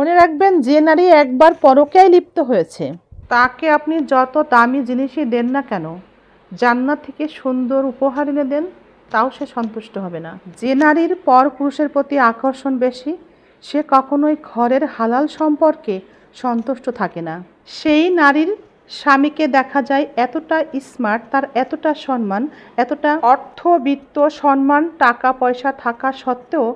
শুনে রাখবেন, যে নারী একবার পরকীয়ায় লিপ্ত হয়েছে তাকে আপনি যত দামি জিনিসই দেন না কেন, জান্নাত থেকে সুন্দর উপহার এনে দেন, তাও সে সন্তুষ্ট হবে না। যে নারীর পর পুরুষের প্রতি আকর্ষণ বেশি, সে কখনোই ঘরের হালাল সম্পর্কে সন্তুষ্ট থাকে না। সেই নারীর স্বামীকে দেখা যায় এতটা স্মার্ট, তার এতটা সম্মান, এতটা অর্থবিত্ত সম্মান, টাকা পয়সা থাকা সত্ত্বেও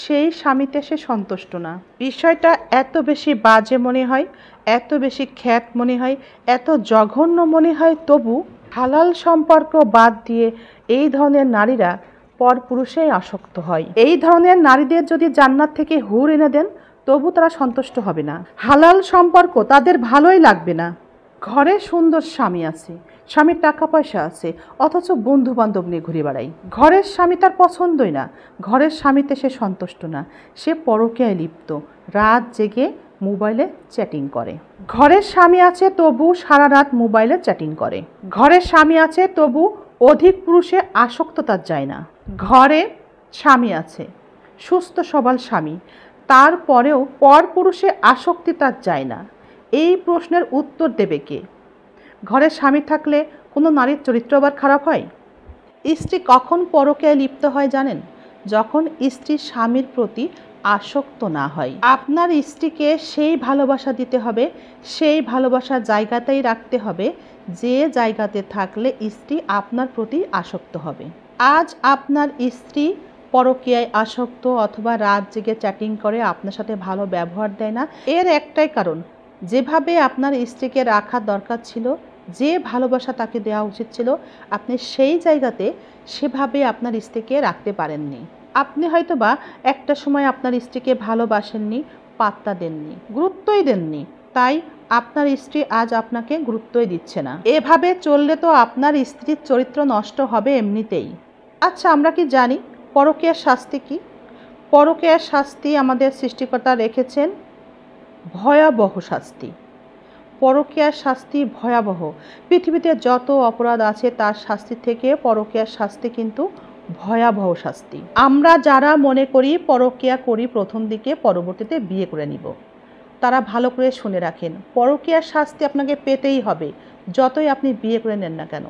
সেই স্বামীতে সে সন্তুষ্ট না। বিষয়টা এত বেশি বাজে মনে হয়, এত বেশি খ্যাত মনে হয়, এত জঘন্য মনে হয়, তবু হালাল সম্পর্ক বাদ দিয়ে এই ধরনের নারীরা পরপুরুষেই আসক্ত হয়। এই ধরনের নারীদের যদি জান্নাত থেকে হুর এনে দেন, তবু তারা সন্তুষ্ট হবে না। হালাল সম্পর্ক তাদের ভালোই লাগবে না। ঘরে সুন্দর স্বামী আছে, স্বামীর টাকা পয়সা আছে, অথচ বন্ধু বান্ধব নিয়ে ঘুরে বেড়াই। ঘরের স্বামী তার পছন্দই না, ঘরের স্বামীতে সে সন্তুষ্ট না, সে পরকীয়ায় লিপ্ত, রাত জেগে মোবাইলে চ্যাটিং করে। ঘরের স্বামী আছে তবু সারা রাত মোবাইলে চ্যাটিং করে। ঘরের স্বামী আছে তবু অধিক পুরুষে আসক্ত তার যায় না। ঘরে স্বামী আছে, সুস্থ সবল স্বামী, তারপরেও পরপুরুষে আসক্তি তার যায় না। এই প্রশ্নের উত্তর দেবে কে? ঘরে স্বামী থাকলে কোনো নারীর চরিত্র আবার খারাপ হয়? স্ত্রী কখন পরকীয়ায় লিপ্ত হয় জানেন? যখন স্ত্রী স্বামীর প্রতি আসক্ত না হয়। আপনার স্ত্রীকে সেই ভালোবাসা দিতে হবে, সেই ভালোবাসার জায়গাতেই রাখতে হবে যে জায়গাতে থাকলে স্ত্রী আপনার প্রতি আসক্ত হবে। আজ আপনার স্ত্রী পরকীয়ায় আসক্ত অথবা রাত জেগে চ্যাটিং করে, আপনার সাথে ভালো ব্যবহার দেয় না, এর একটাই কারণ, যেভাবে আপনার স্ত্রীকে রাখার দরকার ছিল, যে ভালোবাসা তাকে দেওয়া উচিত ছিল, আপনি সেই জায়গাতে সেভাবে আপনার স্ত্রীকে রাখতে পারেননি। আপনি হয়তোবা একটা সময় আপনার স্ত্রীকে ভালোবাসেননি, পাত্তা দেননি, গুরুত্বই দেননি, তাই আপনার স্ত্রী আজ আপনাকে গুরুত্বই দিচ্ছে না। এভাবে চললে তো আপনার স্ত্রীর চরিত্র নষ্ট হবে এমনিতেই। আচ্ছা, আমরা কি জানি পরকীয়ার শাস্তি কি? পরকীয়ার শাস্তি আমাদের সৃষ্টিকর্তা রেখেছেন ভয়াবহ শাস্তি। পরকীয়ার শাস্তি ভয়াবহ। পৃথিবীতে যত অপরাধ আছে তার শাস্তি থেকে পরকীয়ার শাস্তি কিন্তু ভয়াবহ শাস্তি। আমরা যারা মনে করি পরকীয়া করি প্রথম দিকে, পরবর্তীতে বিয়ে করে নিব, তারা ভালো করে শুনে রাখেন, পরকীয়ার শাস্তি আপনাকে পেতেই হবে, যতই আপনি বিয়ে করে নেন না কেন।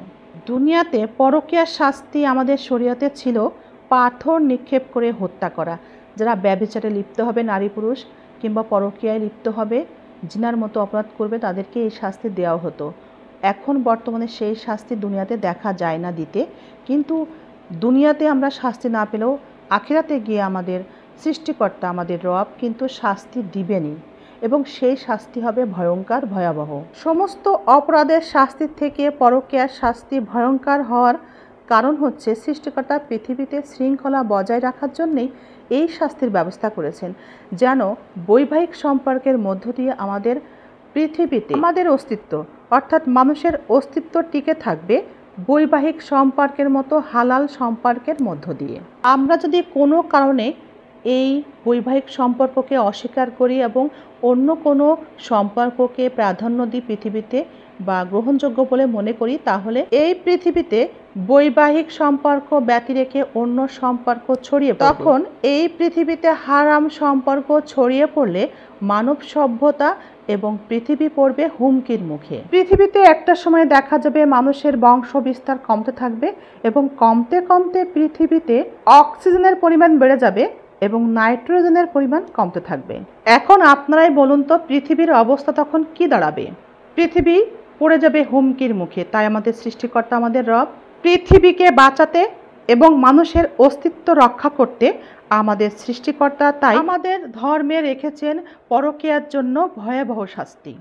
দুনিয়াতে পরকীয়ার শাস্তি আমাদের শরীয়তে ছিল পাথর নিক্ষেপ করে হত্যা করা। যারা ব্যভিচারে লিপ্ত হবে নারী পুরুষ, কিংবা পরকীয়ায় লিপ্ত হবে, জিনার মতো অপরাধ করবে, তাদেরকে এই শাস্তি দেওয়া হতো। এখন বর্তমানে সেই শাস্তি দুনিয়াতে দেখা যায় না দিতে, কিন্তু দুনিয়াতে আমরা শাস্তি না পেলেও আখিরাতে গিয়ে আমাদের সৃষ্টিকর্তা, আমাদের রব কিন্তু শাস্তি দিবেনই, এবং সেই শাস্তি হবে ভয়ঙ্কর, ভয়াবহ। সমস্ত অপরাধের শাস্তির থেকে পরকীয়ার শাস্তি ভয়ঙ্কর হওয়ার কারণ হচ্ছে সৃষ্টিকর্তা পৃথিবীতে শৃঙ্খলা বজায় রাখার জন্যেই এই শাস্তির ব্যবস্থা করেছেন, যেন বৈবাহিক সম্পর্কের মধ্য দিয়ে আমাদের পৃথিবীতে আমাদের অস্তিত্ব, অর্থাৎ মানুষের অস্তিত্ব টিকে থাকবে বৈবাহিক সম্পর্কের মতো হালাল সম্পর্কের মধ্য দিয়ে। আমরা যদি কোনো কারণে এই বৈবাহিক সম্পর্ককে অস্বীকার করি এবং অন্য কোনো সম্পর্ককে প্রাধান্য দিই পৃথিবীতে বা গ্রহণযোগ্য বলে মনে করি, তাহলে এই পৃথিবীতে বৈবাহিক সম্পর্ক ব্যতি রেখে অন্য সম্পর্ক ছড়িয়ে পড়বে। তখন এই পৃথিবীতে হারাম সম্পর্ক ছড়িয়ে পড়লে মানব সভ্যতা এবং পৃথিবী পড়বে হুমকির মুখে। পৃথিবীতে একটা সময় দেখা যাবে মানুষের বংশ বিস্তার কমতে থাকবে, এবং কমতে কমতে পৃথিবীতে অক্সিজেনের পরিমাণ বেড়ে যাবে এবং নাইট্রোজেনের পরিমাণ কমতে থাকবে। এখন আপনারাই বলুন তো, পৃথিবীর অবস্থা তখন কি দাঁড়াবে? পৃথিবী পড়ে যাবে হুমকির মুখে। তাই আমাদের সৃষ্টিকর্তা, আমাদের রব, পৃথিবীকে বাঁচাতে এবং মানুষের অস্তিত্ব রক্ষা করতে আমাদের সৃষ্টিকর্তা তাই আমাদের ধর্মে রেখেছেন পরকীয়ার জন্য ভয়াবহ শাস্তি।